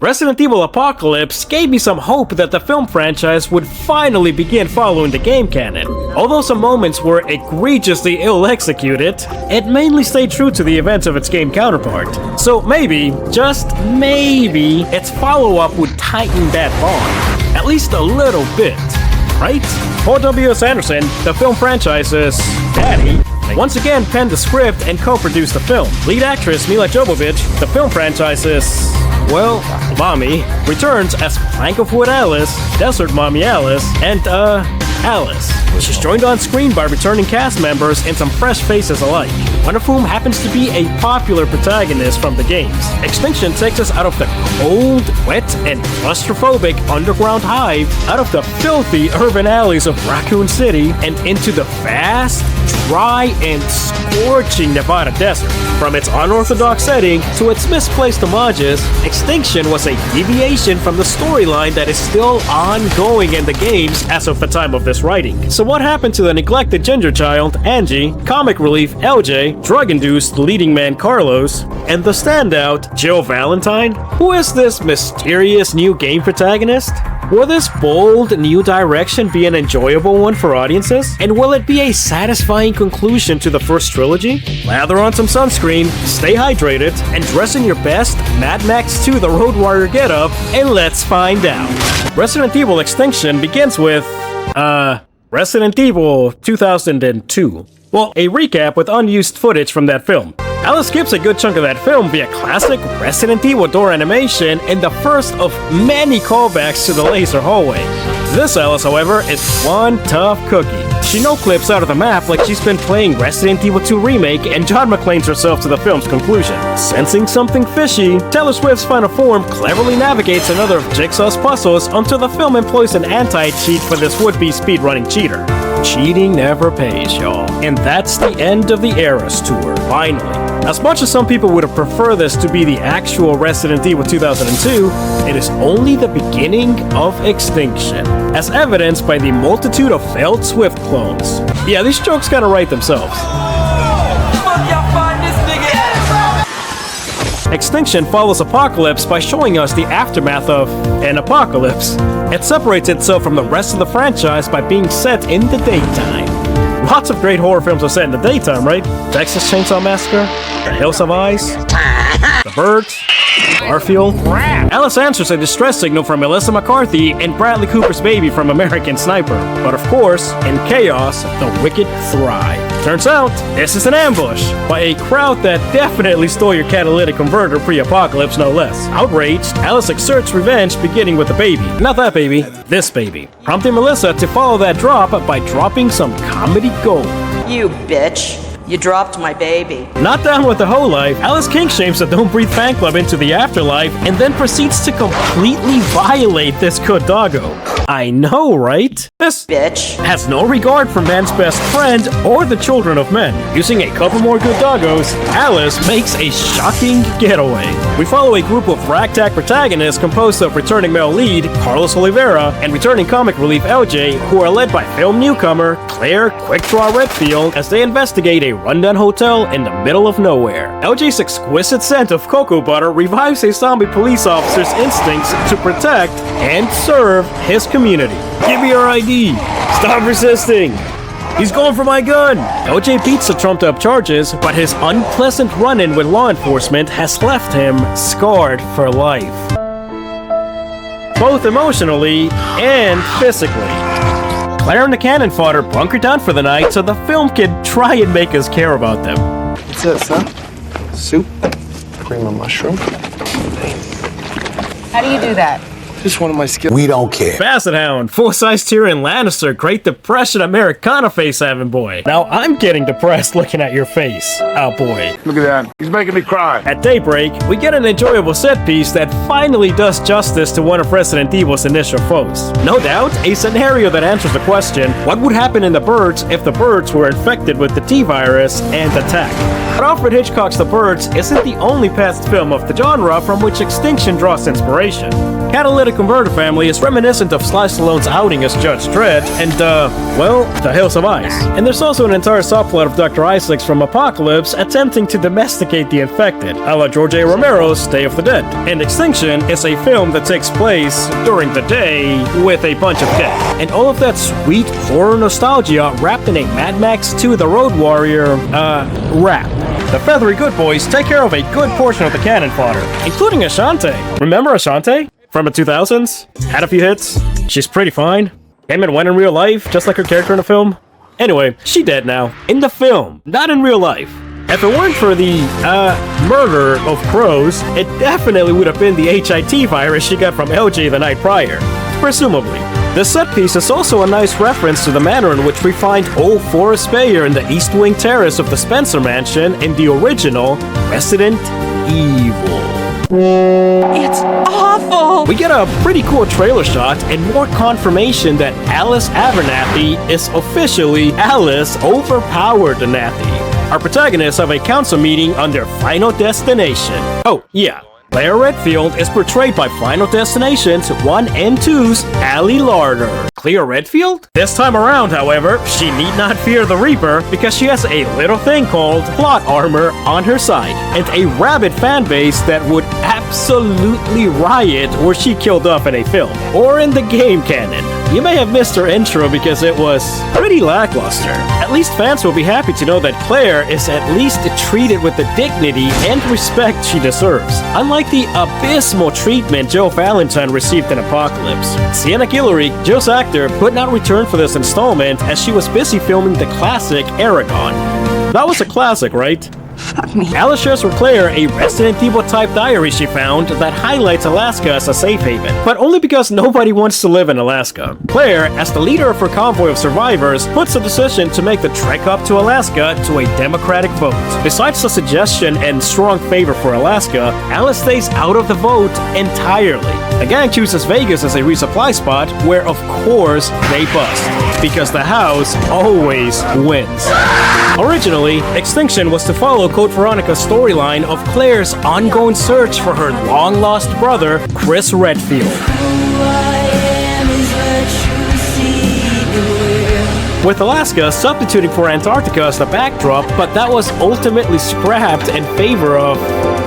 Resident Evil Apocalypse gave me some hope that the film franchise would finally begin following the game canon. Although some moments were egregiously ill-executed, it mainly stayed true to the events of its game counterpart. So maybe, just maybe, its follow-up would tighten that bond. At least a little bit, right? Paul W.S. Anderson, the film franchise's daddy, once again penned the script and co-produced the film. Lead actress Mila Jovovich, the film franchise's, well, mommy, returns as Plank of Wood Alice, Desert Mommy Alice, and, Alice. She's joined on screen by returning cast members and some fresh faces alike, one of whom happens to be a popular protagonist from the games. Extinction takes us out of the cold, wet, and claustrophobic underground hive, out of the filthy urban alleys of Raccoon City, and into the vast, dry, and scorching Nevada desert. From its unorthodox setting to its misplaced homages, Extinction was a deviation from the storyline that is still ongoing in the games as of the time of this writing. So what happened to the neglected ginger child, Angie, comic relief, LJ, drug-induced leading man, Carlos, and the standout, Jill Valentine? Who is this mysterious new game protagonist? Will this bold new direction be an enjoyable one for audiences? And will it be a satisfying conclusion to the first trilogy? Lather on some sunscreen, stay hydrated, and dress in your best Mad Max 2 The Road Warrior getup, and let's find out. Resident Evil Extinction begins with, Resident Evil 2002. Well, a recap with unused footage from that film. Alice skips a good chunk of that film via classic Resident Evil door animation and the first of many callbacks to the laser hallway. This Alice, however, is one tough cookie. She no-clips out of the map like she's been playing Resident Evil 2 Remake and John McClane's herself to the film's conclusion. Sensing something fishy, Taylor Swift's final form cleverly navigates another of Jigsaw's puzzles until the film employs an anti-cheat for this would-be speedrunning cheater. Cheating never pays, y'all. And that's the end of the Eras tour, finally. As much as some people would have preferred this to be the actual Resident Evil 2002, it is only the beginning of Extinction, as evidenced by the multitude of failed Swift clones. Yeah, these jokes kinda write themselves. Extinction follows Apocalypse by showing us the aftermath of an apocalypse. It separates itself from the rest of the franchise by being set in the daytime. Lots of great horror films are set in the daytime, right? Texas Chainsaw Massacre, The Hills of Ice, The Birds, Garfield. Alice answers a distress signal from Melissa McCarthy and Bradley Cooper's baby from American Sniper. But of course, in chaos, the wicked thrive. Turns out, this is an ambush by a crowd that definitely stole your catalytic converter pre-apocalypse, no less. Outraged, Alice exerts revenge beginning with the baby. Not that baby, this baby. Prompting Melissa to follow that drop by dropping some comedy gold. You bitch. You dropped my baby. Not down with the whole life, Alice kink shames the Don't Breathe fan club into the afterlife and then proceeds to completely violate this good doggo. I know, right? This bitch has no regard for man's best friend or the children of men. Using a couple more good doggos, Alice makes a shocking getaway. We follow a group of ragtag protagonists composed of returning male lead, Carlos Oliveira, and returning comic relief LJ, who are led by film newcomer, Claire Quickdraw Redfield, as they investigate a rundown hotel in the middle of nowhere. LJ's exquisite scent of cocoa butter revives a zombie police officer's instincts to protect and serve his community. Give me your ID. Stop resisting. He's going for my gun. LJ beats the trumped up charges, but his unpleasant run-in with law enforcement has left him scarred for life. Both emotionally and physically. Claire and the cannon fodder bunker down for the night so the film can try and make us care about them. What's this, huh? Soup? Cream of mushroom? How do you do that? Just one of my skills. We don't care. Basset Hound, full-size Tyrion Lannister, Great Depression Americana face having boy. Now I'm getting depressed looking at your face. Oh boy. Look at that. He's making me cry. At daybreak, we get an enjoyable set piece that finally does justice to one of Resident Evil's initial foes. No doubt, a scenario that answers the question, what would happen in the Birds if the Birds were infected with the T-virus and attacked? But Alfred Hitchcock's The Birds isn't the only past film of the genre from which Extinction draws inspiration. Catalytic body converter family is reminiscent of Sly Stallone's outing as Judge Dredd, and well, the Hills of Ice. And there's also an entire subplot of Dr. Isaacs from Apocalypse attempting to domesticate the infected, a la George A. Romero's Day of the Dead. And Extinction is a film that takes place during the day with a bunch of dead. And all of that sweet horror nostalgia wrapped in a Mad Max 2 The Road Warrior, wrap. The Feathery Good Boys take care of a good portion of the cannon fodder, including Ashante. Remember Ashante? From the 2000s? Had a few hits. She's pretty fine. Came and went in real life, just like her character in the film. Anyway, she dead now. In the film, not in real life. If it weren't for the, murder of crows, it definitely would have been the HIT virus she got from LJ the night prior. Presumably. The set piece is also a nice reference to the manner in which we find old Forrest Bayer in the East Wing Terrace of the Spencer Mansion in the original Resident Evil. It's awful! We get a pretty cool trailer shot and more confirmation that Alice Abernathy is officially Alice Overpowered Nathy. Our protagonists have a council meeting on their final destination. Oh, yeah. Claire Redfield is portrayed by Final Destinations 1 and 2's Allie Larder. Claire Redfield? This time around, however, she need not fear the Reaper because she has a little thing called plot armor on her side and a rabid fan base that would absolutely riot were she killed off in a film or in the game canon. You may have missed her intro because it was pretty lackluster. At least fans will be happy to know that Claire is at least treated with the dignity and respect she deserves, unlike the abysmal treatment Joe Valentine received in Apocalypse. Sienna Guillory, Joe's actor, could not return for this installment as she was busy filming the classic Aragon. That was a classic, right? Fuck me. Alice shares with Claire a Resident Evil type diary she found that highlights Alaska as a safe haven, but only because nobody wants to live in Alaska. Claire, as the leader of her convoy of survivors, puts the decision to make the trek up to Alaska to a democratic vote. Besides the suggestion and strong favor for Alaska, Alice stays out of the vote entirely. The gang chooses Vegas as a resupply spot, where of course they bust, because the house always wins. Originally, Extinction was to follow Code Veronica's storyline of Claire's ongoing search for her long-lost brother, Chris Redfield. With Alaska substituting for Antarctica as the backdrop, but that was ultimately scrapped in favor of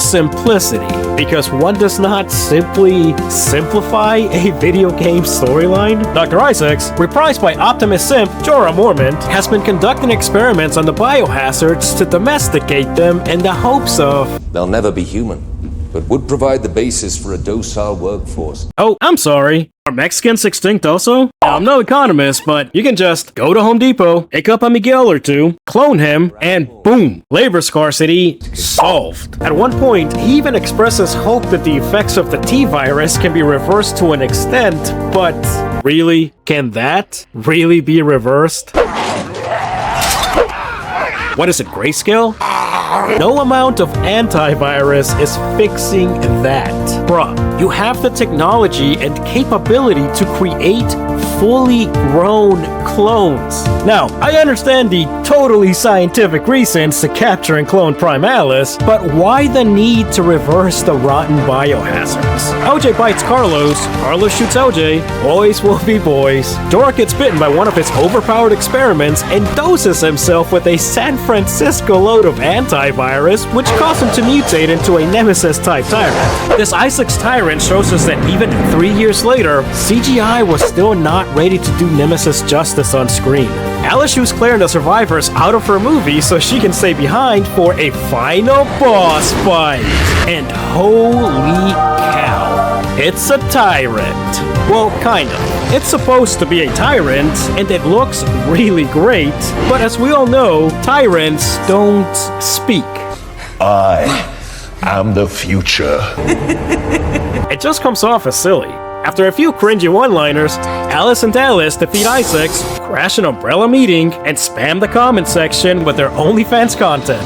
simplicity, because one does not simply simplify a video game storyline. Dr. Isaacs, reprised by Optimus Simp Jorah Mormont, has been conducting experiments on the biohazards to domesticate them in the hopes of... They'll never be human, but would provide the basis for a docile workforce. Oh, I'm sorry. Are Mexicans extinct also? Now, I'm no economist, but you can just go to Home Depot, pick up a Miguel or two, clone him, and boom, labor scarcity solved. At one point, he even expresses hope that the effects of the T-virus can be reversed to an extent, but really? Can that really be reversed? What is it, grayscale? No amount of antivirus is fixing that. Bruh, you have the technology and capability to create fully grown clones. Now, I understand the totally scientific reasons to capture and clone Prime Alice, but why the need to reverse the rotten biohazards? OJ bites Carlos, Carlos shoots OJ, boys will be boys. Dora gets bitten by one of his overpowered experiments and doses himself with a San Francisco load of antivirus, which caused him to mutate into a Nemesis-type tyrant. This Isaac's tyrant shows us that even 3 years later, CGI was still not ready to do Nemesis justice on screen. Alice shoots Claire and the survivors out of her movie so she can stay behind for a final boss fight. And holy cow, it's a tyrant. Well, kind of. It's supposed to be a tyrant, and it looks really great, but as we all know, tyrants don't speak. I am the future. It just comes off as silly. After a few cringy one-liners, Alice and Dallas defeat Isaacs, crash an Umbrella meeting, and spam the comment section with their OnlyFans content.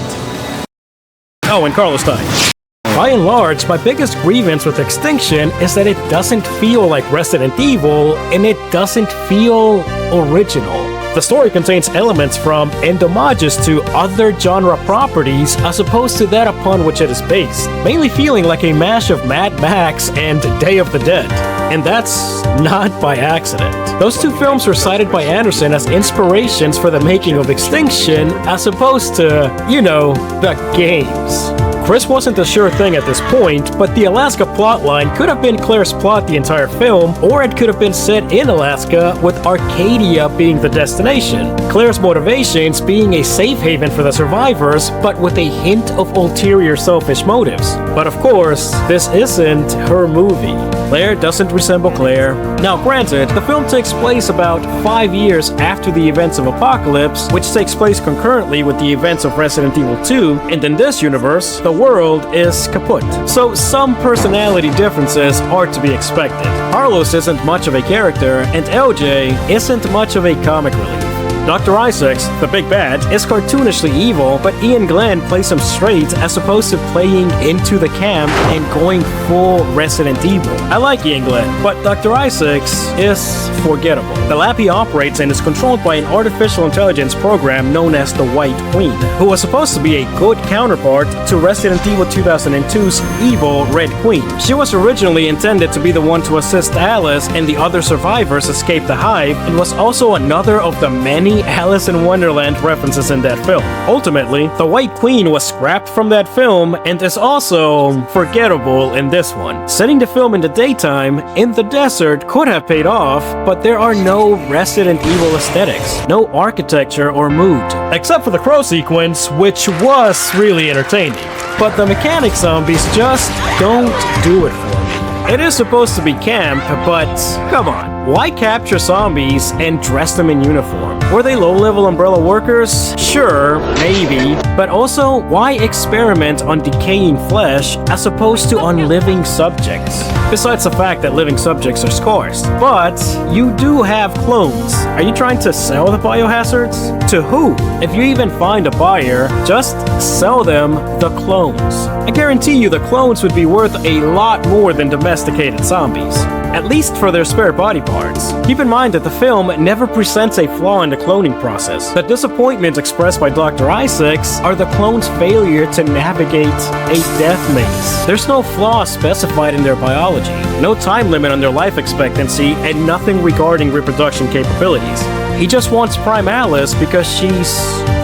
Oh, and Carlos died. By and large, my biggest grievance with Extinction is that it doesn't feel like Resident Evil, and it doesn't feel original. The story contains elements from and homages to other genre properties as opposed to that upon which it is based, mainly feeling like a mash of Mad Max and Day of the Dead. And that's not by accident. Those two films were cited by Anderson as inspirations for the making of Extinction as opposed to, you know, the games. Chris wasn't a sure thing at this point, but the Alaska plotline could have been Claire's plot the entire film, or it could have been set in Alaska with Arcadia being the destination. Claire's motivations being a safe haven for the survivors, but with a hint of ulterior selfish motives. But of course, this isn't her movie. Claire doesn't resemble Claire. Now granted, the film takes place about 5 years after the events of Apocalypse, which takes place concurrently with the events of Resident Evil 2, and in this universe, the world is kaput. So some personality differences are to be expected. Carlos isn't much of a character, and LJ isn't much of a comic relief. Dr. Isaacs, the big bad, is cartoonishly evil, but Ian Glenn plays him straight as opposed to playing into the camp and going full Resident Evil. I like Ian Glenn, but Dr. Isaacs is forgettable. The lab he operates in is controlled by an artificial intelligence program known as the White Queen, who was supposed to be a good counterpart to Resident Evil 2002's evil Red Queen. She was originally intended to be the one to assist Alice and the other survivors escape the hive, and was also another of the many Alice in Wonderland references in that film. Ultimately, the White Queen was scrapped from that film and is also forgettable in this one. Setting the film in the daytime, in the desert, could have paid off, but there are no Resident Evil aesthetics, no architecture or mood, except for the crow sequence, which was really entertaining. But the mechanic zombies just don't do it for me. It is supposed to be camp, but come on. Why capture zombies and dress them in uniform? Were they low-level Umbrella workers? Sure, maybe. But also, why experiment on decaying flesh as opposed to on living subjects? Besides the fact that living subjects are scarce. But you do have clones. Are you trying to sell the biohazards? To who? If you even find a buyer, just sell them the clones. I guarantee you the clones would be worth a lot more than domesticated zombies. At least for their spare body parts. Keep in mind that the film never presents a flaw in the cloning process. The disappointment expressed by Dr. Isaacs are the clones' failure to navigate a death maze. There's no flaw specified in their biology, no time limit on their life expectancy, and nothing regarding reproduction capabilities. He just wants Prime Alice because she's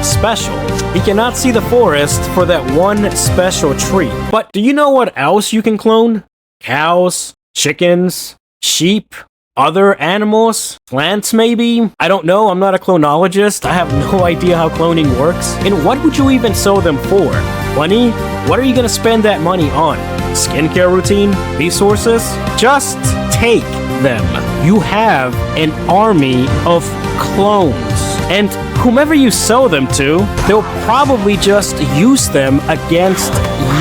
special. He cannot see the forest for that one special tree. But do you know what else you can clone? Cows, chickens, sheep, other animals, plants maybe? I don't know, I'm not a clonologist, I have no idea how cloning works. And what would you even sell them for? Money? What are you gonna spend that money on? Skincare routine? Resources? Just take them. You have an army of clones. And whomever you sell them to, they'll probably just use them against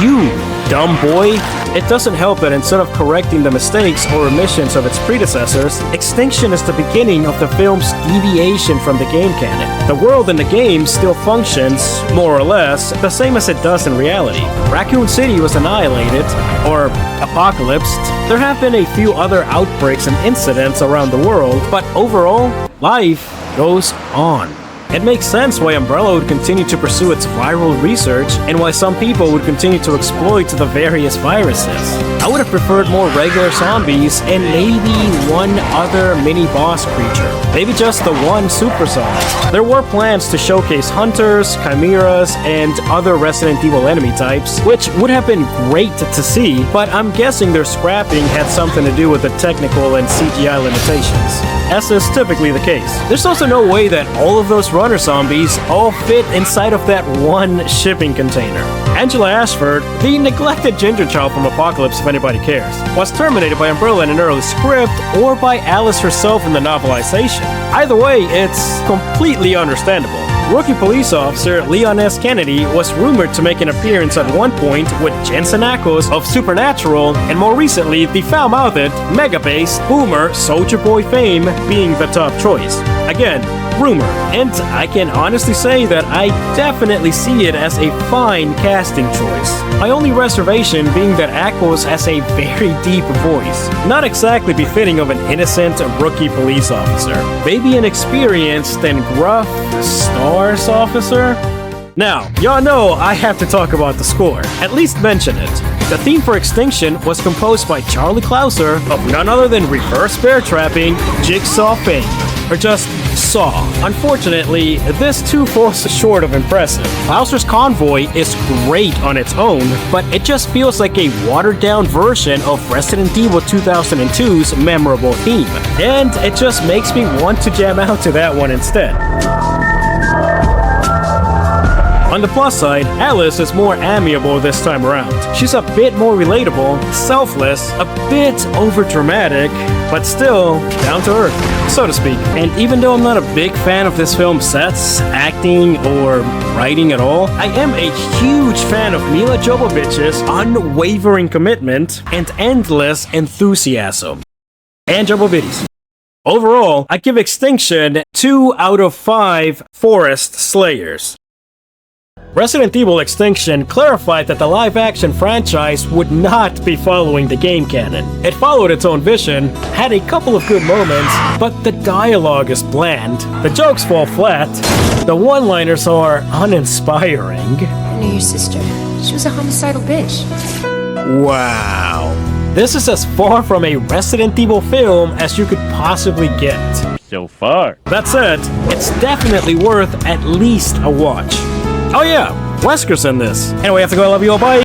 you, dumb boy. It doesn't help that instead of correcting the mistakes or omissions of its predecessors, Extinction is the beginning of the film's deviation from the game canon. The world in the game still functions, more or less, the same as it does in reality. Raccoon City was annihilated, or apocalypsed. There have been a few other outbreaks and incidents around the world, but overall, life goes on. It makes sense why Umbrella would continue to pursue its viral research and why some people would continue to exploit the various viruses. I would have preferred more regular zombies and maybe one other mini-boss creature. Maybe just the one super zombie. There were plans to showcase hunters, chimeras, and other Resident Evil enemy types, which would have been great to see, but I'm guessing their scrapping had something to do with the technical and CGI limitations, as is typically the case. There's also no way that all of those runner zombies all fit inside of that one shipping container. Angela Ashford, the neglected ginger child from Apocalypse if anybody cares, was terminated by Umbrella in an early script or by Alice herself in the novelization. Either way, it's completely understandable. Rookie police officer Leon S. Kennedy was rumored to make an appearance at one point with Jensen Ackles of Supernatural, and more recently, the foul-mouthed, mega-based, boomer, Soldier Boy fame being the top choice. Again, rumor, and I can honestly say that I definitely see it as a fine casting choice. My only reservation being that Ackles has a very deep voice, not exactly befitting of an innocent rookie police officer. Maybe an experienced and gruff stars officer? Now, y'all know I have to talk about the score, at least mention it. The theme for Extinction was composed by Charlie Clouser of none other than reverse bear trapping, Jigsaw fame, or just Saw. Unfortunately, this too falls short of impressive. Clouser's Convoy is great on its own, but it just feels like a watered-down version of Resident Evil 2002's memorable theme, and it just makes me want to jam out to that one instead. On the plus side, Alice is more amiable this time around. She's a bit more relatable, selfless, a bit overdramatic, but still down to earth, so to speak. And even though I'm not a big fan of this film's sets, acting, or writing at all, I am a huge fan of Mila Jovovich's unwavering commitment and endless enthusiasm. And Jovovich's. Overall, I give Extinction 2 out of 5 Forest Slayers. Resident Evil Extinction clarified that the live-action franchise would not be following the game canon. It followed its own vision, had a couple of good moments, but the dialogue is bland, the jokes fall flat, the one-liners are uninspiring. I knew your sister. She was a homicidal bitch. Wow. This is as far from a Resident Evil film as you could possibly get. So far. That said, it's definitely worth at least a watch. Oh yeah, Wesker's in this. Anyway, I have to go. I love you all. Bye.